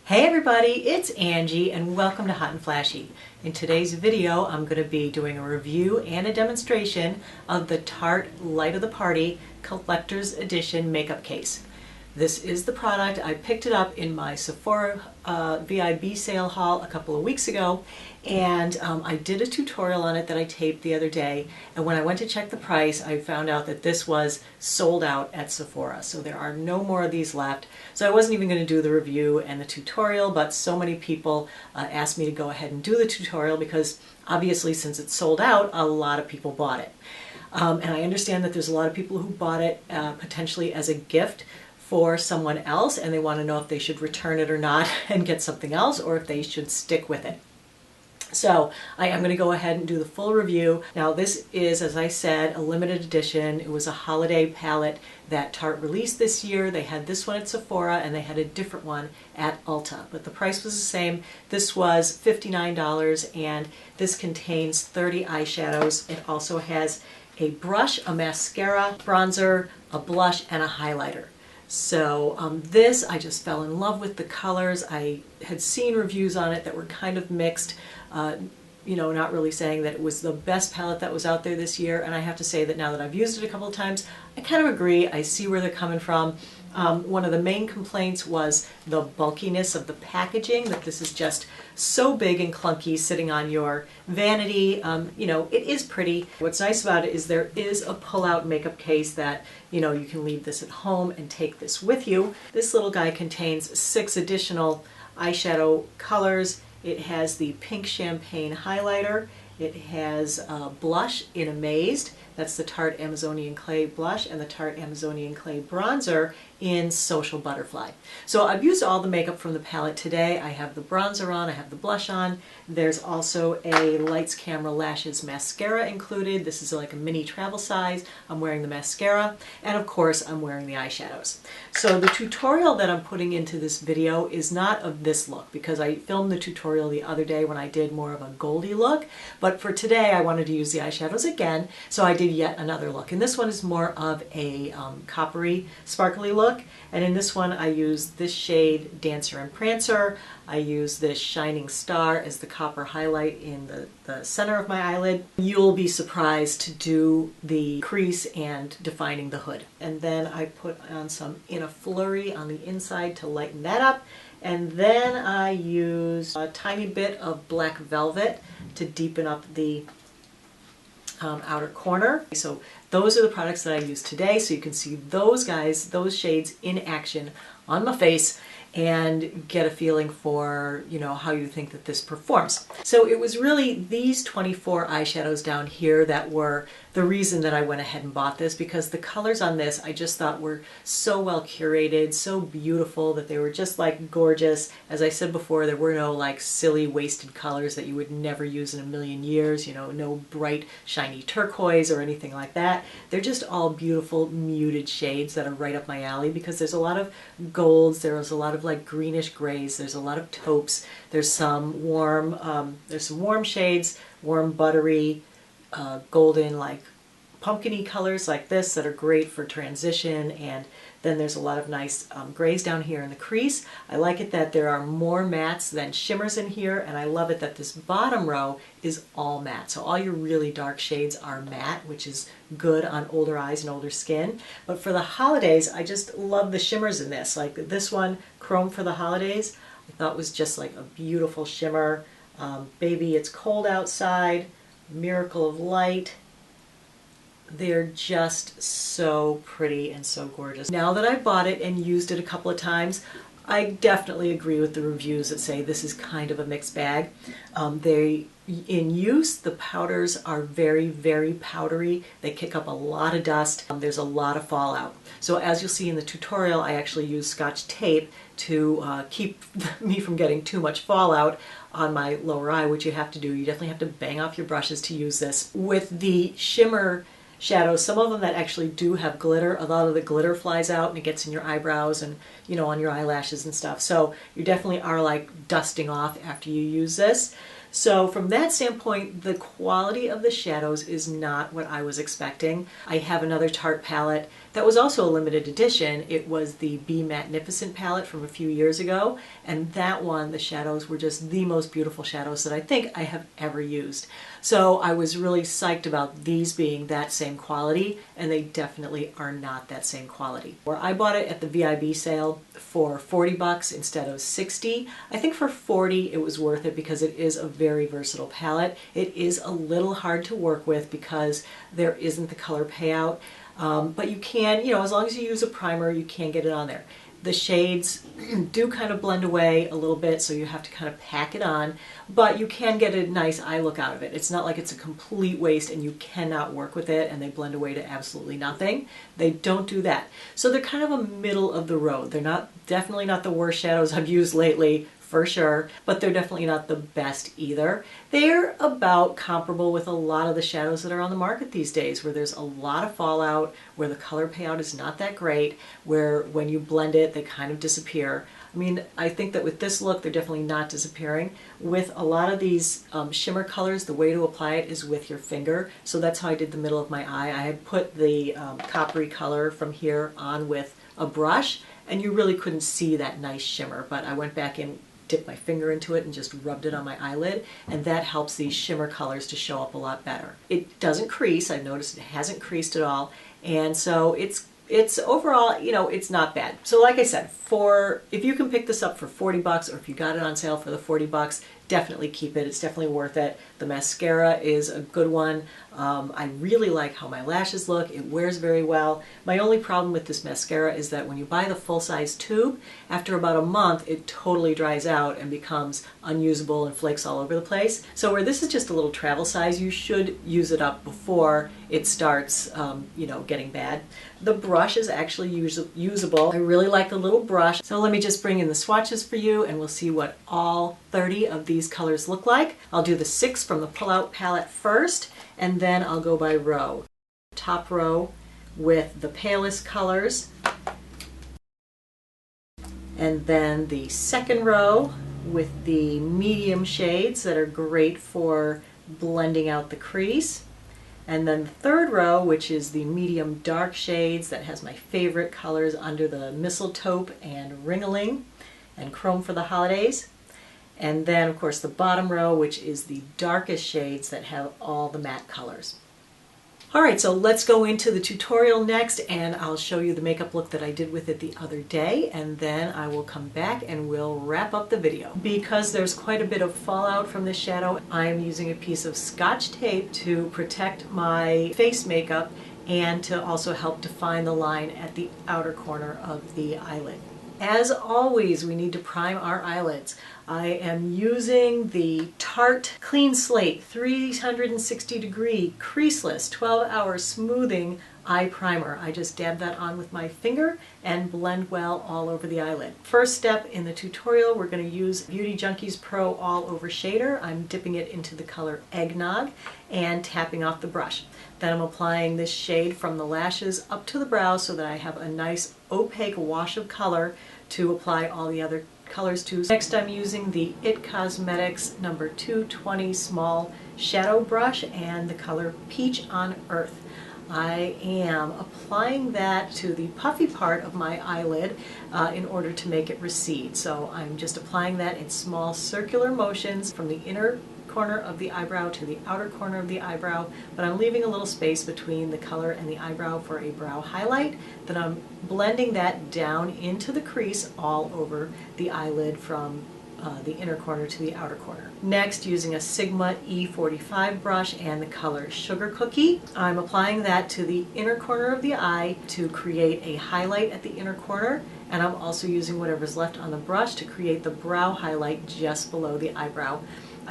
Hey everybody, it's Angie and welcome to Hot and Flashy. In today's video I'm going to be doing a review and a demonstration of the Tarte Light of the Party Collector's Edition Makeup Case. This is the product. I picked it up in my Sephora VIB sale haul a couple of weeks ago, and I did a tutorial on it that I taped the other day, and when I went to check the price I found out that this was sold out at Sephora, so there are no more of these left. So I wasn't even going to do the review and the tutorial, but so many people asked me to go ahead and do the tutorial because obviously since it's sold out, a lot of people bought it. And I understand that there's a lot of people who bought it potentially as a gift for someone else, and they want to know if they should return it or not and get something else, or if they should stick with it. So I am going to go ahead and do the full review. Now this is, as I said, a limited edition. It was a holiday palette that Tarte released this year. They had this one at Sephora and they had a different one at Ulta, but the price was the same. This was $59 and this contains 30 eyeshadows. It also has a brush, a mascara, bronzer, a blush, and a highlighter. So this, I just fell in love with the colors. I had seen reviews on it that were kind of mixed, you know, not really saying that it was the best palette that was out there this year, and I have to say that now that I've used it a couple of times, I kind of agree. I see where they're coming from. One of the main complaints was the bulkiness of the packaging, that this is just so big and clunky sitting on your vanity. You know, it is pretty. What's nice about it is there is a pull-out makeup case that, you know, you can leave this at home and take this with you. This little guy contains 6 additional eyeshadow colors. It has the pink champagne highlighter. It has blush in Amazed. That's the Tarte Amazonian Clay blush, and the Tarte Amazonian Clay bronzer in Social Butterfly. So I've used all the makeup from the palette today. I have the bronzer on, I have the blush on. There's also a Lights Camera Lashes mascara included. This is like a mini travel size. I'm wearing the mascara, and of course I'm wearing the eyeshadows. So the tutorial that I'm putting into this video is not of this look, because I filmed the tutorial the other day when I did more of a goldy look, but for today I wanted to use the eyeshadows again, so I did yet another look. And this one is more of a coppery, sparkly look. And in this one I used this shade Dancer and Prancer. I used this Shining Star as the copper highlight in the center of my eyelid. You'll be surprised to do the crease and defining the hood. And then I put on some In a Flurry on the inside to lighten that up. And then I used a tiny bit of Black Velvet to deepen up the outer corner. So those are the products that I used today, so you can see those guys, those shades in action on my face and get a feeling for, you know, how you think that this performs. So it was really these 24 eyeshadows down here that were the reason that I went ahead and bought this, because the colors on this I just thought were so well curated, so beautiful, that they were just like gorgeous. As I said before, there were no like silly wasted colors that you would never use in a million years, you know, no bright shiny turquoise or anything like that. They're just all beautiful muted shades that are right up my alley, because there's a lot of golds, there's a lot of like greenish grays, there's a lot of taupes, there's some warm shades, warm buttery, golden, like pumpkin-y colors like this that are great for transition, and then there's a lot of nice grays down here in the crease. I like it that there are more mattes than shimmers in here, and I love it that this bottom row is all matte. So all your really dark shades are matte, which is good on older eyes and older skin. But for the holidays, I just love the shimmers in this. Like this one, Chrome for the Holidays, I thought was just like a beautiful shimmer. Baby, It's Cold Outside, Miracle of Light. They're just so pretty and so gorgeous. Now that I bought it and used it a couple of times, I definitely agree with the reviews that say this is kind of a mixed bag. In use, the powders are very, very powdery. They kick up a lot of dust. There's a lot of fallout. So as you'll see in the tutorial, I actually use Scotch tape to keep me from getting too much fallout on my lower eye, which you have to do. You definitely have to bang off your brushes to use this. With the shimmer shadows, some of them that actually do have glitter, a lot of the glitter flies out and it gets in your eyebrows and, you know, on your eyelashes and stuff. So you definitely are like dusting off after you use this. So from that standpoint, the quality of the shadows is not what I was expecting. I have another Tarte palette that was also a limited edition. It was the Be Magnificent palette from a few years ago, and that one, the shadows were just the most beautiful shadows that I think I have ever used. So I was really psyched about these being that same quality, and they definitely are not that same quality. Where I bought it at the VIB sale for 40 bucks instead of 60. I think for 40 it was worth it because it is a very versatile palette. It is a little hard to work with because there isn't the color payout, but you can, you know, as long as you use a primer, you can get it on there. The shades do kind of blend away a little bit, so you have to kind of pack it on, but you can get a nice eye look out of it. It's not like it's a complete waste and you cannot work with it and they blend away to absolutely nothing. They don't do that. So they're kind of a middle of the road. They're definitely not the worst shadows I've used lately, for sure, but they're definitely not the best either. They're about comparable with a lot of the shadows that are on the market these days, where there's a lot of fallout, where the color payout is not that great, where when you blend it, they kind of disappear. I mean, I think that with this look, they're definitely not disappearing. With a lot of these shimmer colors, the way to apply it is with your finger. So that's how I did the middle of my eye. I had put the coppery color from here on with a brush, and you really couldn't see that nice shimmer, but I went back in, dipped my finger into it and just rubbed it on my eyelid, and that helps these shimmer colors to show up a lot better. It doesn't crease. I've noticed it hasn't creased at all, and so it's overall, you know, it's not bad. So like I said, if you can pick this up for 40 bucks, or if you got it on sale for the 40 bucks, definitely keep it. It's definitely worth it. The mascara is a good one. I really like how my lashes look. It wears very well. My only problem with this mascara is that when you buy the full-size tube, after about a month, it totally dries out and becomes unusable and flakes all over the place. So where this is just a little travel size, you should use it up before it starts, you know, getting bad. The brush is actually usable. I really like the little brush. So let me just bring in the swatches for you, and we'll see what all 30 of these colors look like. I'll do the 6 from the pull-out palette first, and then I'll go by row. Top row with the palest colors, and then the second row with the medium shades that are great for blending out the crease, and then the third row, which is the medium dark shades that has my favorite colors under the mistletoe and ring-a-ling and chrome for the holidays. And then, of course, the bottom row, which is the darkest shades that have all the matte colors. All right, so let's go into the tutorial next, and I'll show you the makeup look that I did with it the other day, and then I will come back and we'll wrap up the video. Because there's quite a bit of fallout from this shadow, I am using a piece of Scotch tape to protect my face makeup and to also help define the line at the outer corner of the eyelid. As always, we need to prime our eyelids. I am using the Tarte Clean Slate 360 degree creaseless 12-hour smoothing eye primer. I just dab that on with my finger and blend well all over the eyelid. First step in the tutorial, we're going to use Beauty Junkies Pro All Over Shader. I'm dipping it into the color Eggnog and tapping off the brush. Then I'm applying this shade from the lashes up to the brow so that I have a nice opaque wash of color to apply all the other colors to. Next, I'm using the IT Cosmetics number 220 small shadow brush and the color Peach on Earth. I am applying that to the puffy part of my eyelid in order to make it recede. So I'm just applying that in small circular motions from the inner corner of the eyebrow to the outer corner of the eyebrow, but I'm leaving a little space between the color and the eyebrow for a brow highlight. Then I'm blending that down into the crease all over the eyelid from the inner corner to the outer corner. Next, using a Sigma E45 brush and the color Sugar Cookie, I'm applying that to the inner corner of the eye to create a highlight at the inner corner, and I'm also using whatever's left on the brush to create the brow highlight just below the eyebrow.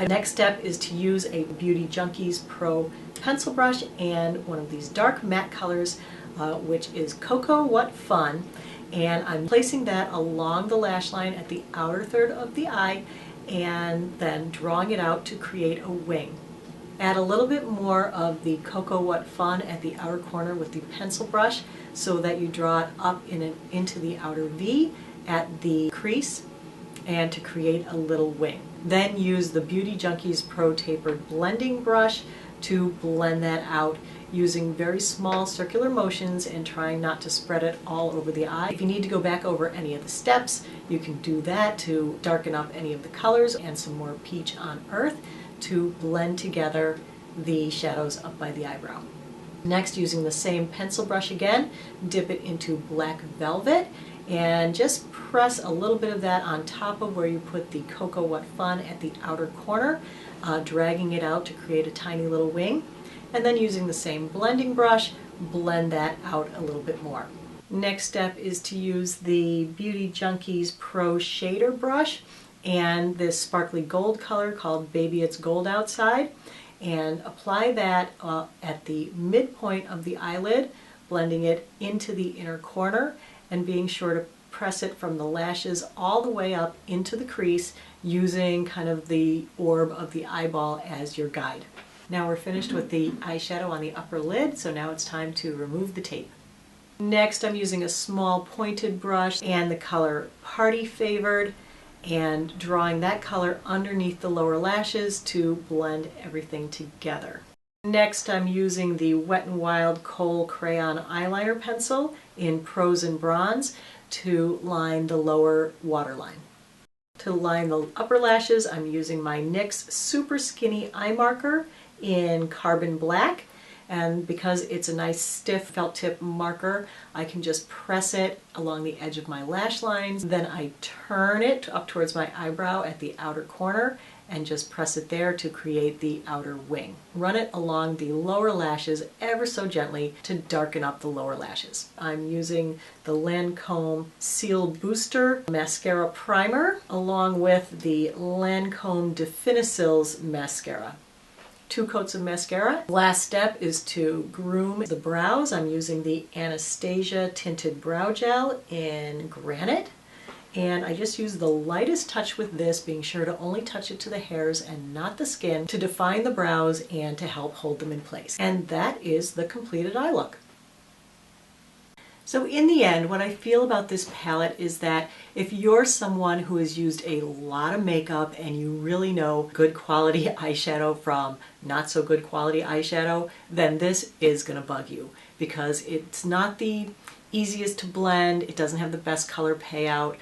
Next step is to use a Beauty Junkies Pro pencil brush and one of these dark matte colors, which is Cocoa What Fun, and I'm placing that along the lash line at the outer third of the eye and then drawing it out to create a wing. Add a little bit more of the Cocoa What Fun at the outer corner with the pencil brush so that you draw it up into the outer V at the crease and to create a little wing. Then use the Beauty Junkies Pro Tapered Blending Brush to blend that out using very small circular motions and trying not to spread it all over the eye. If you need to go back over any of the steps, you can do that to darken up any of the colors and some more peach on earth to blend together the shadows up by the eyebrow. Next, using the same pencil brush again, dip it into black velvet and just press a little bit of that on top of where you put the Cocoa What Fun at the outer corner, dragging it out to create a tiny little wing. And then using the same blending brush, blend that out a little bit more. Next step is to use the Beauty Junkies Pro Shader brush and this sparkly gold color called Baby It's Gold Outside, and apply that at the midpoint of the eyelid, blending it into the inner corner and being sure to press it from the lashes all the way up into the crease using kind of the orb of the eyeball as your guide. Now we're finished with the eyeshadow on the upper lid, so now it's time to remove the tape. Next, I'm using a small pointed brush and the color Party Favored and drawing that color underneath the lower lashes to blend everything together. Next, I'm using the Wet n Wild Kohl Crayon Eyeliner Pencil in Prose and Bronze to line the lower waterline. To line the upper lashes, I'm using my NYX Super Skinny Eye Marker in Carbon Black, and because it's a nice stiff felt tip marker, I can just press it along the edge of my lash lines. Then I turn it up towards my eyebrow at the outer corner and just press it there to create the outer wing. Run it along the lower lashes ever so gently to darken up the lower lashes. I'm using the Lancome Seal Booster Mascara Primer along with the Lancome Definicils Mascara. 2 coats of mascara. Last step is to groom the brows. I'm using the Anastasia Tinted Brow Gel in Granite. And I just use the lightest touch with this, being sure to only touch it to the hairs and not the skin, to define the brows and to help hold them in place. And that is the completed eye look. So in the end, what I feel about this palette is that if you're someone who has used a lot of makeup and you really know good quality eyeshadow from not so good quality eyeshadow, then this is going to bug you because it's not the easiest to blend, it doesn't have the best color payout,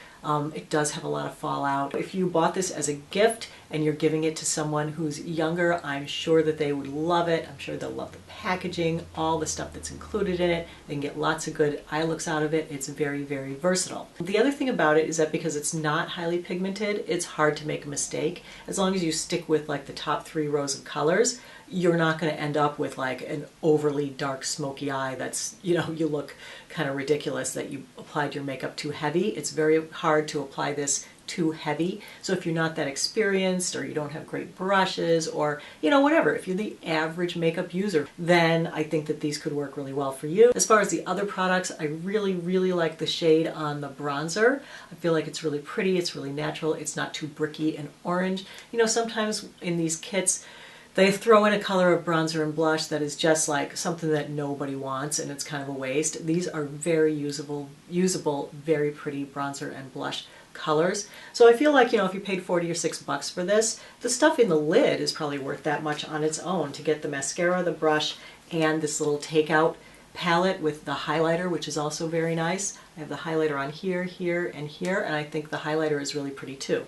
it does have a lot of fallout. If you bought this as a gift and you're giving it to someone who's younger, I'm sure that they would love it. I'm sure they'll love the packaging, all the stuff that's included in it. They can get lots of good eye looks out of it. It's very, very versatile. The other thing about it is that because it's not highly pigmented, it's hard to make a mistake. As long as you stick with like the top 3 rows of colors, you're not going to end up with like an overly dark smoky eye that's, you know, you look kind of ridiculous that you applied your makeup too heavy. It's very hard to apply this too heavy. So if you're not that experienced or you don't have great brushes or, you know, whatever, if you're the average makeup user, then I think that these could work really well for you. As far as the other products, I really, really like the shade on the bronzer. I feel like it's really pretty, it's really natural, it's not too bricky and orange. You know, sometimes in these kits, they throw in a color of bronzer and blush that is just like something that nobody wants and it's kind of a waste. These are very usable, very pretty bronzer and blush colors. So I feel like, you know, if you paid $40 or $6 for this, the stuff in the lid is probably worth that much on its own to get the mascara, the brush, and this little takeout palette with the highlighter, which is also very nice. I have the highlighter on here, here, and here, and I think the highlighter is really pretty too.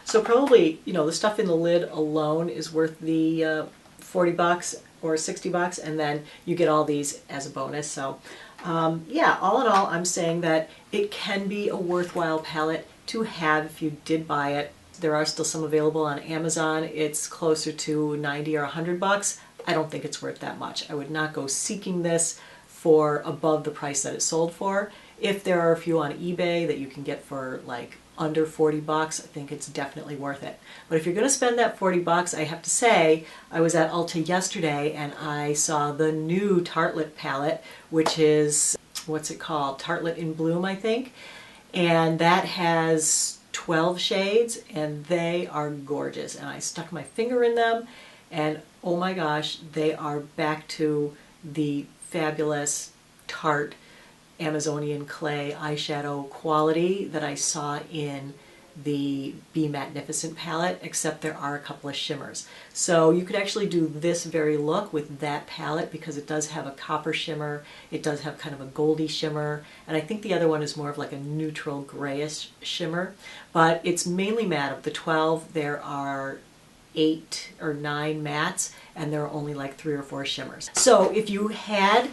So probably, you know, the stuff in the lid alone is worth the $40 or $60, and then you get all these as a bonus. So yeah, all in all, I'm saying that it can be a worthwhile palette to have if you did buy it. There are still some available on Amazon. It's closer to $90 or $100. I don't think it's worth that much. I would not go seeking this for above the price that it sold for. If there are a few on eBay that you can get for like under $40, I think it's definitely worth it. But if you're going to spend that $40, I have to say, I was at Ulta yesterday and I saw the new Tartelette palette, which is, what's it called? Tartelette in Bloom, I think. And that has 12 shades and they are gorgeous. And I stuck my finger in them and oh my gosh, they are back to the fabulous Tarte Amazonian clay eyeshadow quality that I saw in the Be Magnificent palette, except there are a couple of shimmers. So you could actually do this very look with that palette because it does have a copper shimmer, it does have kind of a goldy shimmer, and I think the other one is more of like a neutral grayish shimmer. But it's mainly matte. Of the 12, there are 8 or 9 mattes, and there are only like 3 or 4 shimmers. So if you had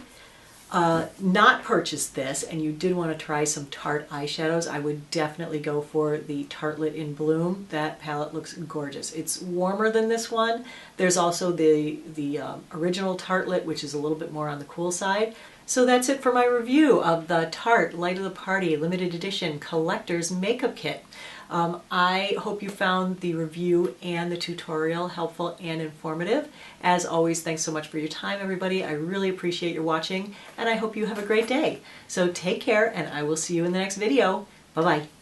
not purchased this and you did want to try some Tarte eyeshadows, I would definitely go for the Tartelette in Bloom. That palette looks gorgeous. It's warmer than this one. There's also the original Tartelette, which is a little bit more on the cool side. So that's it for my review of the Tarte Light of the Party Limited Edition Collector's Makeup Kit. I hope you found the review and the tutorial helpful and informative. As always, thanks so much for your time, everybody. I really appreciate your watching, and I hope you have a great day. So take care, and I will see you in the next video. Bye-bye.